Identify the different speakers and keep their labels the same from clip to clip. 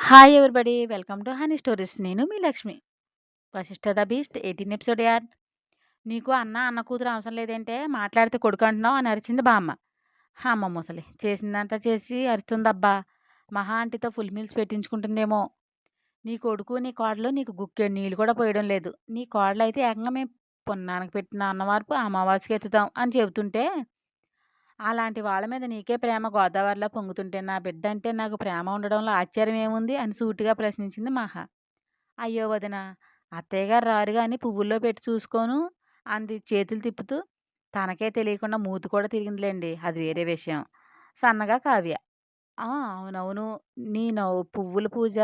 Speaker 1: Hi everybody. Welcome to Honey Stories. నేను మీ Lakshmi. 'Vashishtha the beast' 18 episode యాడ్. "నీకు అన్న కూతురు అవసరం లేదంటే మాట్లాడితే కొడుకు అంటున్నావు" అని అరిచింది బామ్మ. అమ్మ ముసలి చేసిందంతా చేసి అరుస్తుందబ్బా. మహా ఆంటీతో ఫుల్ మీల్స్ పెట్టించుకుంటుందేమో. నీ కొడుకు నీ కోడలు నీకు గుక్కెడు నీళ్ళు కూడా పోయడం లేదు. నీ కోడలైతే ఏకంగా మేము పున్నానికి పెట్టిన అన్నవరపు అమావాస్యకి ఎత్తుతాం అని చెబుతుంటే, అలాంటి వాళ్ళ మీద నీకే ప్రేమ గోదావరిలో పొంగుతుంటే నా బిడ్డ అంటే నాకు ప్రేమ ఉండడంలో ఆశ్చర్యం ఏముంది అని సూటిగా ప్రశ్నించింది మహా. అయ్యో వదిన, అత్తయ్య గారు రారు గాని పువ్వుల్లో పెట్టి చూసుకోను అంది చేతులు తిప్పుతూ. తనకే తెలియకుండా మూతి కూడా తిరిగిందిలేండి, అది వేరే విషయం. సన్నగా కావ్య. అవునవును. నీ పువ్వుల పూజ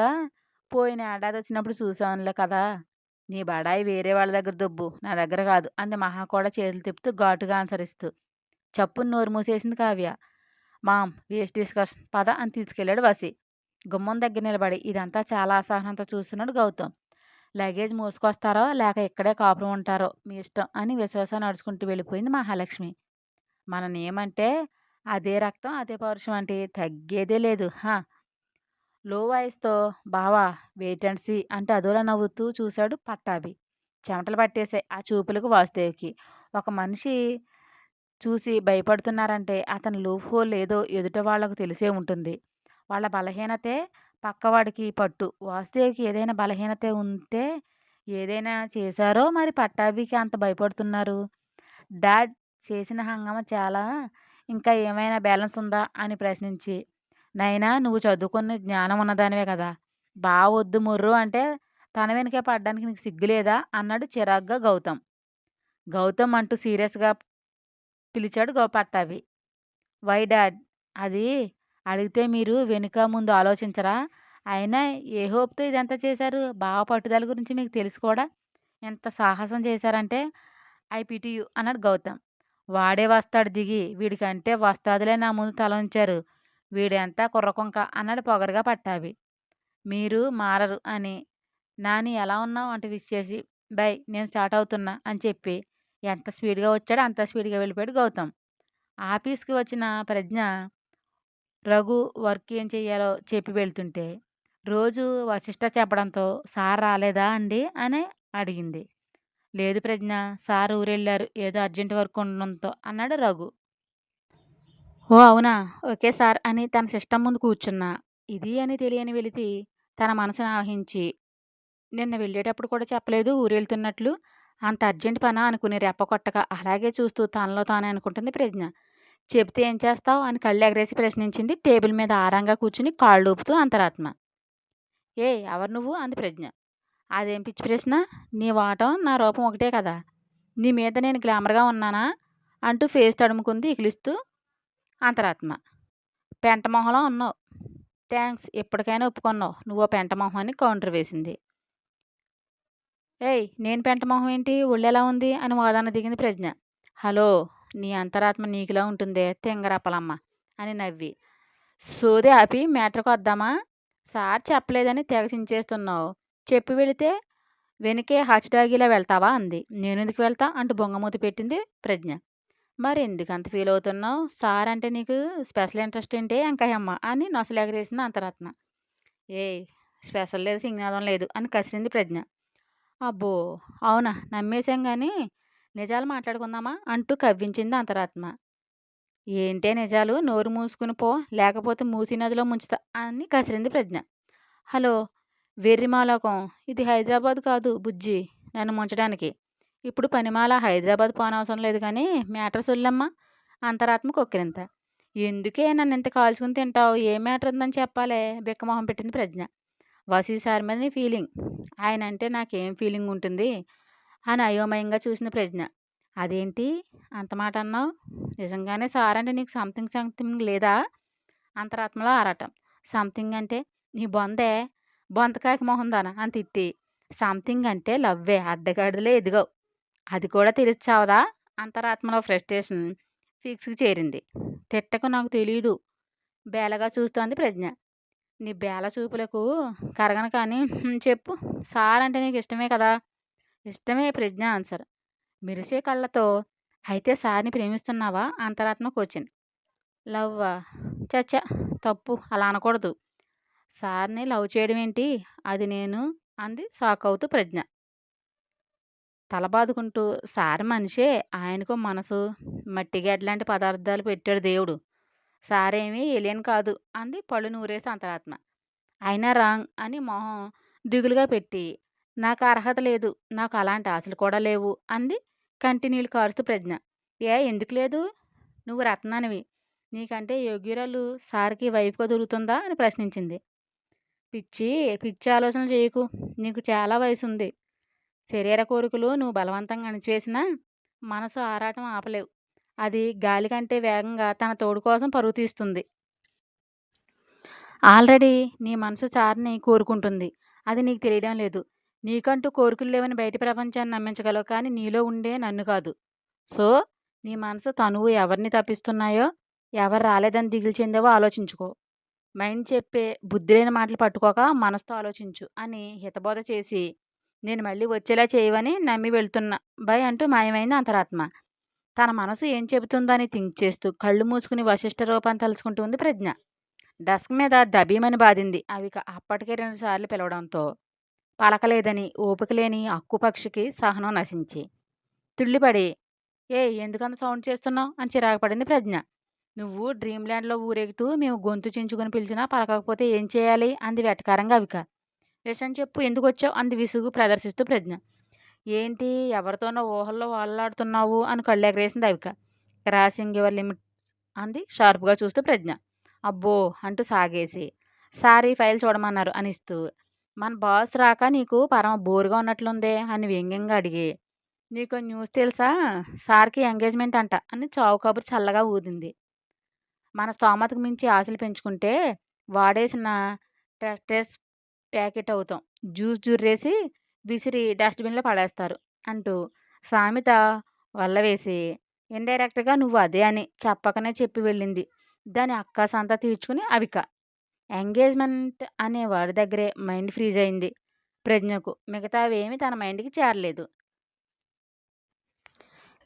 Speaker 1: పోయిన ఏడాది వచ్చినప్పుడు చూసానులే కదా. నీ బడాయి వేరే వాళ్ళ దగ్గర దొబ్బు, నా దగ్గర కాదు అంది మహా కూడా చేతులు తిప్పుతూ ఘాటుగా అనుసరిస్తూ. చప్పుని నోరు మూసేసింది కావ్య. మామ్ వేస్ట్ డిస్కషన్ పద అని తీసుకెళ్ళాడు వసి. గుమ్మం దగ్గర నిలబడి ఇదంతా చాలా అసహనంతో చూస్తున్నాడు గౌతమ్. లగేజ్ మోసుకొస్తారో లేక ఇక్కడే కాపురం ఉంటారో మీ ఇష్టం అని విశ్వాస నడుచుకుంటూ వెళ్ళిపోయింది మహాలక్ష్మి. మన నేమంటే అదే రక్తం అదే పౌరుషం అంటే తగ్గేదే లేదు. లో వాయిస్తో బావా వెయిట్ అండ్ సీ అంటే అదోలా నవ్వుతూ చూశాడు పట్టాభి. చెమటలు పట్టేశాయి ఆ చూపులకు వాసుదేవికి. ఒక మనిషి చూసి భయపడుతున్నారంటే అతని లూప్ హోల్ ఏదో ఎదుట వాళ్లకు తెలిసే ఉంటుంది. వాళ్ళ బలహీనతే పక్కవాడికి పట్టు. వాసుదేవికి ఏదైనా బలహీనత ఉంటే ఏదైనా చేశారో మరి పట్టాభికి అంత భయపడుతున్నారు. డాడ్ చేసిన హంగామా చాలా, ఇంకా ఏమైనా బ్యాలెన్స్ ఉందా అని ప్రశ్నించి, నైనా నువ్వు చదువుకున్న జ్ఞానం ఉన్నదానివే కదా, బావ వద్దు ముర్రు అంటే తన వెనుకే పడ్డానికి నీకు సిగ్గులేదా అన్నాడు చిరాగ్గా గౌతమ్. గౌతమ్ అంటూ సీరియస్గా పిలిచాడు పట్టాభి. Why dad? అది అడిగితే మీరు వెనుక ముందు ఆలోచించరా? అయినా ఏ హోప్తో ఇదంతా చేశారు? బావ పట్టుదల గురించి మీకు తెలుసు కూడా. ఎంత సాహసం చేశారంటే ఐ పిటి యు అన్నాడు గౌతమ్. వాడే వస్తాడు దిగి, వీడికంటే వస్తాదులే నా ముందు తల ఉంచారు. వీడెంత కుర్రకొంక అన్నాడు పొగరుగా పట్టాభి. మీరు మారరు అని. నాని ఎలా ఉన్నావు అంటూ విష్ చేసి, బై నేను స్టార్ట్ అవుతున్నా అని చెప్పి ఎంత స్పీడ్గా వచ్చాడో అంత స్పీడ్గా వెళ్ళిపోయాడు గౌతమ్. ఆఫీస్కి వచ్చిన ప్రజ్ఞ రఘు వర్క్ ఏం చెయ్యాలో చెప్పి వెళ్తుంటే, రోజు వశిష్ట చెప్పడంతో సార్ రాలేదా అండి అని అడిగింది. లేదు ప్రజ్ఞ, సార్ ఊరెళ్ళారు ఏదో అర్జెంట్ వర్క్ ఉండడంతో అన్నాడు రఘు. ఓ అవునా, ఓకే సార్ అని తన సిస్టమ్ ముందు కూర్చున్నా. ఇది అని తెలియని వెలితి తన మనసును ఆవహించి, నిన్న వెళ్ళేటప్పుడు కూడా చెప్పలేదు ఊరెళ్తున్నట్లు, అంత అర్జెంట్ పనా అనుకుని రెప్ప కొట్టక అలాగే చూస్తూ తనలో తానే అనుకుంటుంది ప్రజ్ఞ. చెబితే ఏం చేస్తావు అని కళ్ళు ఎగరేసి ప్రశ్నించింది టేబుల్ మీద ఆరాంగా కూర్చుని కాళ్ళు ఊపుతూ అంతరాత్మ. ఎవరు నువ్వు అంది ప్రజ్ఞ. అదేం పిచ్చి ప్రశ్న, నీ వాటం నా రూపం ఒకటే కదా, నీ మీద నేను గ్లామర్గా ఉన్నానా అంటూ ఫేస్ తడుముకుంది ఇకిలిస్తూ అంతరాత్మ. పెంటమొహంలో ఉన్నావు. థ్యాంక్స్, ఎప్పటికైనా ఒప్పుకున్నావు నువ్వు పెంటమొహం అని కౌంటర్ వేసింది. నేను పెంటమొహం ఏంటి, ఒళ్ళెలా ఉంది అని వాదన దిగింది ప్రజ్ఞ. హలో, నీ అంతరాత్మ నీకులా ఉంటుందే తింగరప్పలమ్మ అని నవ్వి. సోది ఆపి మ్యాటర్కి వద్దామా? సార్ చెప్పలేదని తెగ చించేస్తున్నావు. చెప్పి వెళితే వెనకే హచ్డాగిలా వెళ్తావా అంది. నేనెందుకు వెళ్తా అంటూ బొంగమూతి పెట్టింది ప్రజ్ఞ. మరి ఎందుకు అంత ఫీల్ అవుతున్నావు? సార్ అంటే నీకు స్పెషల్ ఇంట్రెస్ట్ ఏంటి అంకాయమ్మ అని నొసలెగరేసింది అంతరాత్మ. స్పెషల్ లేదు సింగనాదం లేదు అని కసిరింది ప్రజ్ఞ. అబ్బో అవునా, నమ్మేశాం కానీ నిజాలు మాట్లాడుకుందామా అంటూ కవ్వించింది అంతరాత్మ. ఏంటే నిజాలు, నోరు మూసుకుని పో లేకపోతే మూసీ నదిలో ముంచుతా అని కసిరింది ప్రజ్ఞ. హలో వెర్రిమాలోకం, ఇది హైదరాబాద్ కాదు బుజ్జి నన్ను ముంచడానికి. ఇప్పుడు పనిమాల హైదరాబాద్ పోనవసరం లేదు కానీ మ్యాటర్ సొల్లమ్మా అంతరాత్మ కొక్కిరింత. ఎందుకే నన్ను ఇంత కాల్చుకుని తింటావు, ఏ మ్యాటర్ ఉందని చెప్పాలే బిక్కమొహం పెట్టింది ప్రజ్ఞ. వసీ సార్ మీద నీ ఫీలింగ్, ఆయన అంటే నాకేం ఫీలింగ్ ఉంటుంది అని అయోమయంగా చూసిన ప్రజ్ఞ. అదేంటి అంత మాట అన్నావు? నిజంగానే సార్ అంటే నీకు సంథింగ్ సంథింగ్ లేదా అంతరాత్మలో ఆరాటం. సంథింగ్ అంటే నీ బొందే బొంతకాయకి మొహం దానా అని తిట్టి, సంథింగ్ అంటే లవ్వే అడ్డగాడిదలే ఎదిగావు, అది కూడా తెలిసి చావదా అంతరాత్మలో ఫ్రస్ట్రేషన్ ఫిక్స్కి చేరింది. తిట్టకు నాకు తెలీదు బేలగా చూస్తోంది ప్రజ్ఞ. నీ బేల చూపులకు కరగను కానీ చెప్పు, సార్ అంటే నీకు ఇష్టమే కదా? ఇష్టమే ప్రజ్ఞ ఆన్సర్. మెరిసే కళ్ళతో అయితే సార్ని ప్రేమిస్తున్నావా అంతరాత్మ క్వశ్చన్. లవ్వా? చచ్చా, తప్పు అలా అనకూడదు. సార్‌ని లవ్ చేయడం ఏంటి? అది నేను అంది షాకవుతూ ప్రజ్ఞ. తల బాదుకుంటూ సార్ మనిషే. ఆయనకో మనసు, మట్టిగడ్డలాంటి పదార్థాలు పెట్టాడు దేవుడు. సారేమీ ఎలియన్ కాదు అంది పళ్ళు నూరేసి అంతరాత్మ. అయినా రాంగ్ అని మొహం దిగులుగా పెట్టి, నాకు అర్హత లేదు. నాకు అలాంటి ఆశలు కూడా లేవు అంది కంటినీళ్లు కారుస్తూ ప్రజ్ఞ. ఏ ఎందుకు లేదు? నువ్వు రత్నానివి. నీకంటే యోగ్యురాలు సార్‌కి వైఫ్‌గా దొరుకుతుందా? అని ప్రశ్నించింది. పిచ్చి, పిచ్చి ఆలోచనలు చేయకు. నీకు చాలా వయసుంది. శరీర కోరికలు నువ్వు బలవంతంగా అణిచివేసినా మనసు ఆరాటం ఆపలేవు. అది గాలి కంటే వేగంగా తన తోడు కోసం పరుగు తీస్తుంది. ఆల్రెడీ నీ మనసు చార్ని కోరుకుంటుంది. అది నీకు తెలియడం లేదు. నీకంటూ కోరికలు లేవని బయటి ప్రపంచాన్ని నమ్మించగలవు కానీ నీలో ఉండే నన్ను కాదు. సో, నీ మనసు తనువు ఎవరిని తప్పిస్తున్నాయో, ఎవరు రాలేదని దిగులు చెందావో ఆలోచించుకో. మైండ్ చెప్పే బుద్ధి లేని మాటలు పట్టుకోక మనసుతో ఆలోచించు అని హితబోధ చేసి, నేను మళ్ళీ వచ్చేలా చేయవని నమ్మి వెళ్తున్నా బై అంటూ మాయమైంది అంతరాత్మ. తన మనసు ఏం చెబుతుందని థింక్ చేస్తూ కళ్ళు మూసుకుని వశిష్ఠ రూపాన్ని తలుచుకుంటూ ఉంది ప్రజ్ఞ. డెస్క్ మీద దబీమని బాధింది అవిక అప్పటికే 2 సార్లు పిలవడంతో. పలకలేదని ఓపిక లేని అక్కుపక్షికి సహనం నశించి తుళ్ళిపడి, ఎందుకంత సౌండ్ చేస్తున్నావు అని చిరాకు పడింది ప్రజ్ఞ. నువ్వు డ్రీమ్‌ల్యాండ్‌లో ఊరేగుతూ మేము గొంతు చించుకొని పిలిచినా పలకకపోతే ఏం చేయాలి? అంది వెటకారంగా అవిక. విషయం చెప్పు ఎందుకొచ్చావు? అంది విసుగు ప్రదర్శిస్తూ ప్రజ్ఞ. ఏంటి ఎవరితోనో ఊహల్లో ఓలలాడుతున్నావు అని కళ్ళెగరేసింది అవిక. క్రాసింగ్ యువర్ లిమిట్ అంది షార్ప్‌గా చూస్తూ ప్రజ్ఞ. అబ్బో! అంటూ సాగేసి, సార్ ఈ ఫైల్ చూడమన్నారు అనిస్తూ, మన బాస్ రాక నీకు పరమ బోరుగా ఉన్నట్లుందే అని వ్యంగ్యంగా అడిగి, నీకో న్యూస్ తెలుసా? సార్‌కి ఎంగేజ్‌మెంట్ అంట అని చావు కబురు చల్లగా ఊదింది. మన స్తోమతకు మించి ఆశలు పెంచుకుంటే వాడేసిన టెస్టెస్ ప్యాకెట్ అవుతాం. జ్యూస్ జుర్రేసి విసిరి డస్ట్‌బిన్‌లో పడేస్తారు అంటూ సామెత వల్లవేసి, ఇండైరెక్ట్‌గా నువ్వు అదే అని చెప్పకనే చెప్పి వెళ్ళింది. దాని అక్కసంతా తీర్చుకుని అవిక. ఎంగేజ్‌మెంట్ అనే వర్డ్ దగ్గరే మైండ్ ఫ్రీజ్ అయింది ప్రజ్ఞకు. మిగతావేమీ తన మైండ్‌కి చేరలేదు.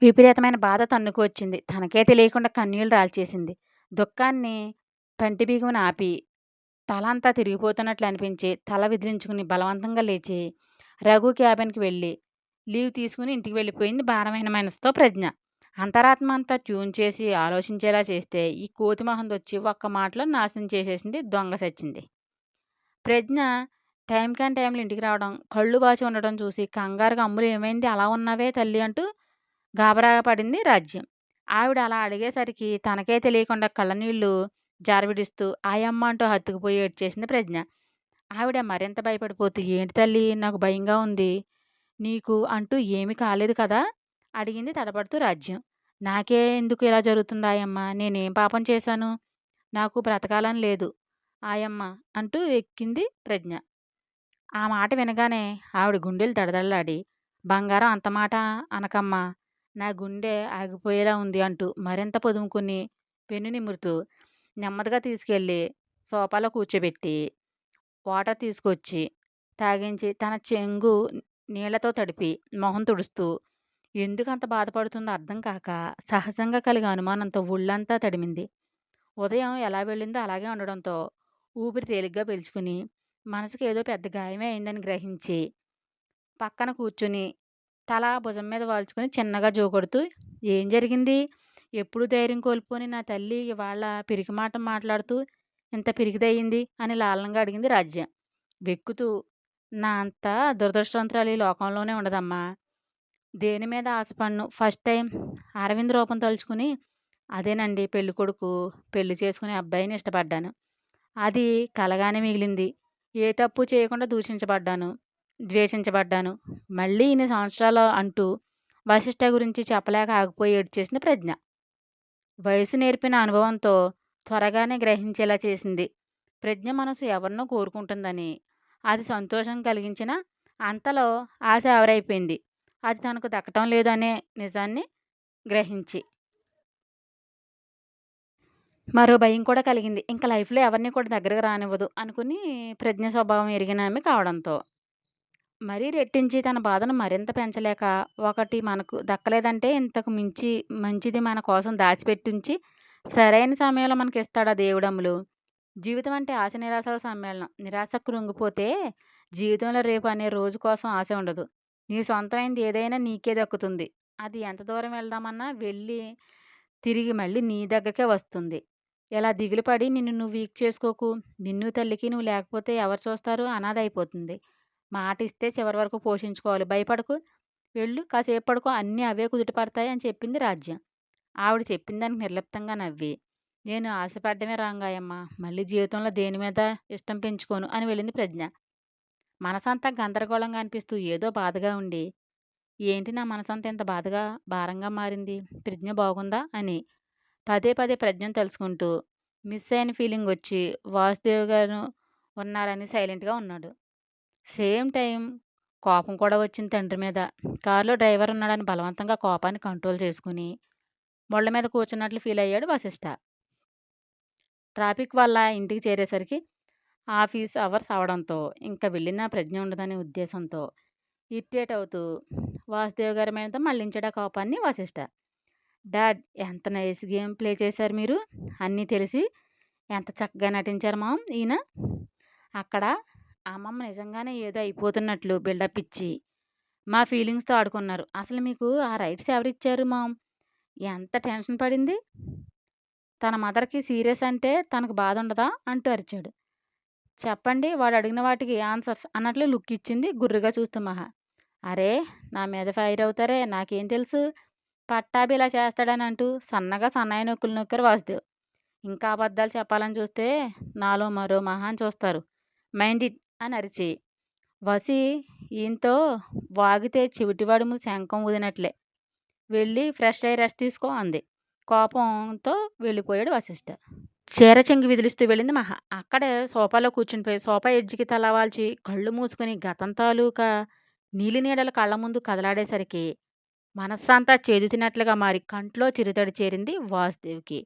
Speaker 1: విపరీతమైన బాధ తన్నుకు వచ్చింది. తనకే తెలియకుండా కన్నీళ్లు రాల్చేసింది. దుఃఖాన్ని పంటి బిగువున ఆపి, తలంతా తిరిగిపోతున్నట్లు అనిపించి, తల విదిలించుకుని బలవంతంగా లేచి, రఘు క్యాబిన్‌కి వెళ్ళి, లీవ్ తీసుకుని ఇంటికి వెళ్ళిపోయింది భారమైన మనసుతో ప్రజ్ఞ. అంతరాత్మ అంతా ట్యూన్ చేసి ఆలోచించేలా చేస్తే, ఈ కోతి మొహందొచ్చి ఒక్క మాటలో నాశనం చేసేసింది దొంగ సచ్చింది. ప్రజ్ఞ టైంలో ఇంటికి రావడం, కళ్ళు వాచి ఉండడం చూసి కంగారుగా అమ్ములు ఏమైంది అలా ఉన్నావే తల్లి అంటూ గాబరాగా పడింది రాజ్యం. ఆవిడ అలా అడిగేసరికి తనకే తెలియకుండా కళ్ళనీళ్లు జారవిడుస్తూ ఆయమ్మ అంటూ హత్తుకుపోయి ఏడ్చేసింది ప్రజ్ఞ. ఆవిడ మరింత భయపడిపోతూ ఏంటి తల్లి నాకు భయంగా ఉంది. నీకు అంటూ ఏమీ కాలేదు కదా? అడిగింది తడబడుతూ రాజ్యం. నాకే ఎందుకు ఇలా జరుగుతుంది ఆయమ్మ? నేనేం పాపం చేశాను? నాకు బ్రతకాలని లేదు ఆయమ్మ అంటూ ఎక్కింది ప్రజ్ఞ. ఆ మాట వినగానే ఆవిడ గుండెలు దడదడలాడి, బంగారం అంత మాట అనకమ్మా! నా గుండె ఆగిపోయేలా ఉంది అంటూ మరింత పొదుముకుని పెన్ను నిమురుతూ నెమ్మదిగా తీసుకెళ్ళి సోఫాలో కూర్చోబెట్టి, వాటర్ తీసుకొచ్చి తాగించి తన చెంగు నీళ్లతో తడిపి మొహం తుడుస్తూ ఎందుకంత బాధపడుతుందో అర్థం కాక సహజంగా కలిగే అనుమానంతో ఒళ్ళంతా తడిమింది. ఉదయం ఎలా వెళ్ళిందో అలాగే ఉండడంతో ఊపిరి తేలిగ్గా పీల్చుకుని మనసుకి ఏదో పెద్ద గాయమే అయిందని గ్రహించి పక్కన కూర్చుని తల భుజం మీద వాల్చుకుని చిన్నగా జోకొడుతూ ఏం జరిగింది? ఎప్పుడు ధైర్యం కోల్పోని నా తల్లి ఇవాళ పిరికి మాట మాట్లాడుతూ ఇంత పిరికిదయ్యింది అని లాలనగా అడిగింది రాజ్య. వెక్కుతూ నా అంత దురదృష్టవంతురాలు ఈ లోకంలోనే ఉండదమ్మా. దేని మీద ఆశపడను. ఫస్ట్ టైం అరవింద్ రూపం తలుచుకుని అదేనండి పెళ్ళికొడుకు. పెళ్లి చేసుకునే అబ్బాయిని ఇష్టపడ్డాను. అది కలగానే మిగిలింది. ఏ తప్పు చేయకుండా దూషించబడ్డాను. ద్వేషించబడ్డాను. మళ్ళీ ఇన్ని సంవత్సరాలు అంటూ వశిష్ఠ గురించి చెప్పలేక ఆగిపోయి ఏడ్చేసింది ప్రజ్ఞ. వయసు నేర్పిన అనుభవంతో త్వరగానే గ్రహించేలా చేసింది. ప్రజ్ఞ మనసు ఎవరినో కోరుకుంటుందని. అది సంతోషం కలిగించినా అంతలో ఆశ ఆవిరైపోయింది. అది తనకు దక్కటం లేదనే నిజాన్ని గ్రహించి. మరో భయం కూడా కలిగింది. ఇంక లైఫ్‌లో ఎవరిని కూడా దగ్గరకు రానివ్వదు అనుకుని ప్రజ్ఞ స్వభావం ఎరిగిన ఆమె కావడంతో. మరీ రెట్టించి తన బాధను మరింత పెంచలేక, ఒకటి మనకు దక్కలేదంటే ఇంతకు మించి మంచిది మన కోసం దాచిపెట్టుంచి, సరైన సమయంలో మనకిస్తాడా దేవుడమ్ములు జీవితం అంటే ఆశ నిరాశల సమ్మేళనం. నిరాశకు కృంగిపోతే జీవితంలో రేపు అనే రోజు కోసం ఆశ ఉండదు. నీ సొంతమైంది ఏదైనా నీకే దక్కుతుంది. అది ఎంత దూరం వెళ్దామన్నా వెళ్ళి తిరిగి మళ్ళీ నీ దగ్గరకే వస్తుంది. ఇలా దిగులు పడి నిన్ను నువ్వు వీక్ చేసుకోకు. నిన్ను తల్లికి నువ్వు లేకపోతే ఎవరు చూస్తారు? అనాథ అయిపోతుంది. మాట ఇస్తే చివరి వరకు పోషించుకోవాలి. భయపడకు. వెళ్ళు కాసేపు పడుకో అన్నీ అవే కుదుట పడతాయి అని చెప్పింది రాజ్యం. ఆవిడ చెప్పిన దానికి నిర్లిప్తంగా నవ్వి, నేను ఆశపడ్డమే రాంగాయమ్మ. మళ్ళీ జీవితంలో దేని మీద ఇష్టం పెంచుకోను అని వెళ్ళింది ప్రజ్ఞ. మనసంతా గందరగోళంగా అనిపిస్తూ ఏదో బాధగా ఉండి, ఏంటి నా మనసంతా ఇంత బాధగా, భారంగా మారింది? ప్రజ్ఞ బాగుందా? అని పదే పదే ప్రజ్ఞను తలుచుకుంటూ మిస్ అయిన ఫీలింగ్ వచ్చి వాసుదేవ్ గారు ఉన్నారని సైలెంట్‌గా ఉన్నాడు. సేమ్ టైం కోపం కూడా వచ్చింది తండ్రి మీద. కారులో డ్రైవర్ ఉన్నాడని బలవంతంగా కోపాన్ని కంట్రోల్ చేసుకొని మొళ్ళ మీద కూర్చున్నట్లు ఫీల్ అయ్యాడు వశిష్ఠ. ట్రాఫిక్ వల్ల ఇంటికి చేరేసరికి ఆఫీస్ అవర్స్ అవడంతో ఇంక వెళ్ళినా ప్రజ్ఞ ఉండదనే ఉద్దేశంతో ఇరిటేట్ అవుతూ వాసుదేవ్ గారి మీద మళ్లించాడు ఆ కోపాన్ని వశిష్ఠ. డాడ్ ఎంత నైస్ గేమ్ ప్లే చేశారు మీరు. అన్నీ తెలిసి ఎంత చక్కగా నటించారు మామ్ ఈయన. అక్కడ అమ్మమ్మ నిజంగానే ఏదో అయిపోతున్నట్లు బిల్డప్ ఇచ్చి మా ఫీలింగ్స్తో ఆడుకున్నారు. అసలు మీకు ఆ రైట్స్ ఎవరిచ్చారు మామ్? ఎంత టెన్షన్ పడింది. తన మదర్‌కి సీరియస్ అంటే తనకు బాధ ఉండదా? అంటూ అరిచాడు. చెప్పండి వాడు అడిగిన వాటికి ఆన్సర్స్ అన్నట్లు లుక్ ఇచ్చింది గుర్రుగా చూస్తూ మహా. అరే నా మీద ఫైర్ అవుతారే నాకేం తెలుసు పట్టాభి ఇలా చేస్తాడని అంటూ సన్నగా సన్నాయి నొక్కులు నొక్కారు వాసుదేవ్. ఇంకా అబద్ధాలు చెప్పాలని చూస్తే నాలో మరో మహాన్ చూస్తారు. మైండ్ ఇట్ అని అరిచి వసి ఈయనతో వాగితే చెవిటివాడు శంఖం ఊదినట్లే. వెళ్ళి ఫ్రెష్ అయ్యి రెస్ట్ తీసుకో అంది. కోపంతో వెళ్ళిపోయాడు వశిష్ఠ. చీర చెంగి విదిలిస్తూ వెళ్ళింది మహా. అక్కడే సోఫాలో కూర్చునిపోయి సోఫా ఎడ్జ్‌కి తల వాల్చి కళ్ళు మూసుకొని గతం తాలూకా నీలి నీడలు కళ్ళ ముందు కదలాడేసరికి మనస్సంతా చేదు తిన్నట్లుగా మారి కంట్లో చిరుతడి చేరింది వాసుదేవ్‌కి.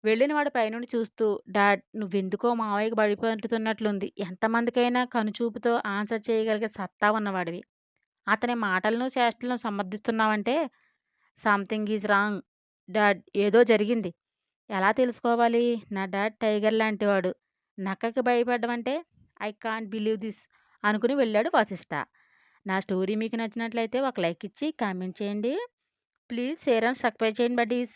Speaker 1: వెళ్ళినవాడు పైనుండి చూస్తూ డాడ్ నువ్వెందుకో మావయ్యకి బడిపడుతున్నట్లుంది. ఎంతమందికైనా కనుచూపుతో ఆన్సర్ చేయగలిగే సత్తా ఉన్నవాడివి. అతని మాటలను, చేష్టలను సమర్థిస్తున్నావంటే సంథింగ్ ఈజ్ రాంగ్ డాడ్ ఏదో జరిగింది. ఎలా తెలుసుకోవాలి? నా డాడ్ టైగర్ లాంటివాడు. నక్కకి భయపడ్డం అంటే ఐ కాంట్ బిలీవ్ దిస్ అనుకుని వెళ్ళాడు వశిష్ఠ. నా స్టోరీ మీకు నచ్చినట్లయితే ఒక లైక్ ఇచ్చి కామెంట్ చేయండి. ప్లీజ్ షేర్ అండ్ సబ్స్క్రైబ్ చేయండి బడ్డీస్.